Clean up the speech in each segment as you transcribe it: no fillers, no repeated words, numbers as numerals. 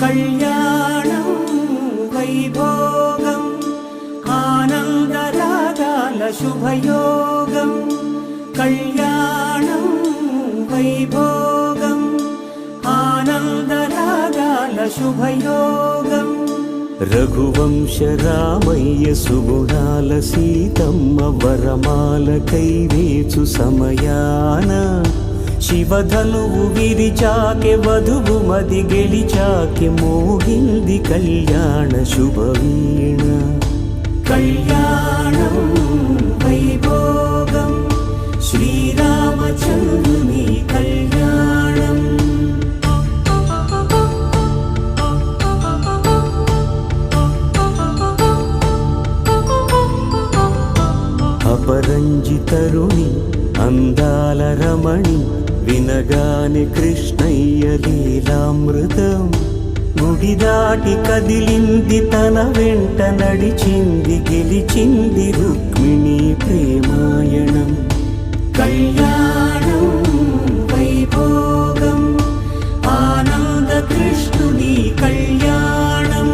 కళ్యాణం వైభోగం ఆనందరాగాల శుభయోగం కళ్యాణం వైభోగం ఆనందరాగాల శుభయోగం రఘువంశ రామయ్య సుగుణాల సీతమ్మ వరమాల కైవేచు సమయాన శివధనువు విరిచాకె వధువు మది గెలిచాకె మోగింది కళ్యాణ శుభవీణ కళ్యాణం వైభోగం శ్రీరామచంద్రుని కళ్యాణం అపరంజి తరుణి అందాల రమణి వినగానే కృష్ణయ్య లీలామృతం గుడి దాటి కదిలింది తన వెంట నడిచింది గెలిచింది రుక్మిణి ప్రేమాయణం కళ్యాణం వైభోగం ఆనంద కృష్ణుని కళ్యాణం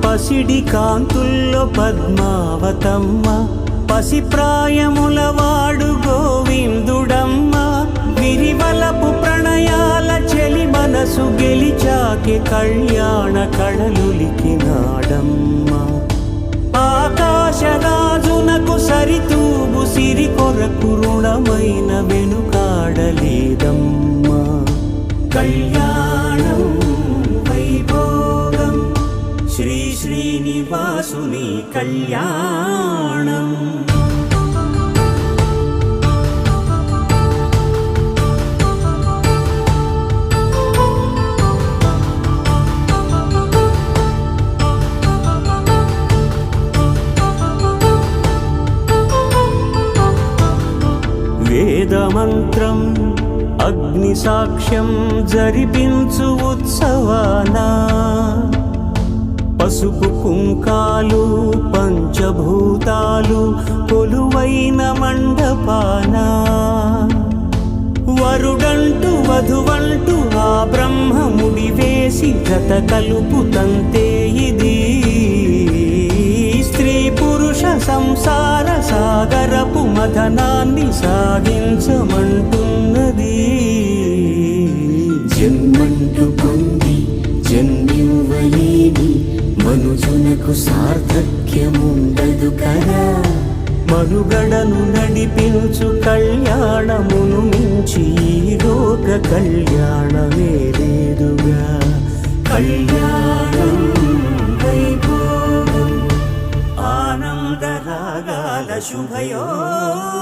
పసిడి కాంతుల్లో పద్మావతమ్మ పసిప్రాయముల వాడు గోవిందుడమ్మ విరివలపు ప్రణయాల చెలి మనసు గెలిచాకె కళ్యాణ కళలులికినాడమ్మ ఆకాశరాజునకు సరితూగు సిరి కొరకు రుణమైన వెనుకాడలేదమ్మ కళ్యాణం వైభోగం శ్రీ శ్రీనివాసుని కళ్యాణం వేదమంత్రం అగ్ని సాక్ష్యం జరిపించు ఉత్సవానా పసుపు కుంకాలు పంచభూతాలు కొలువైన మండపాన వరుడంటూ వధువంటూ ఆ బ్రహ్మముడి వేసి జత కలుపుతంతే ఇది స్త్రీ పురుష సంసార సాగరపు మథనాన్ని సాగించమంటున్నది జన్మంటూ పొంది జన్మివ్వలేని మనుజునకు సార్థక్యముండదు కదా మనుగడను నడిపించు కళ్యాణమును మించి ఈ లోక కళ్యాణమే లేదుగా కళ్యాణం వైభోగం ఆనందరాగాల శుభయోగం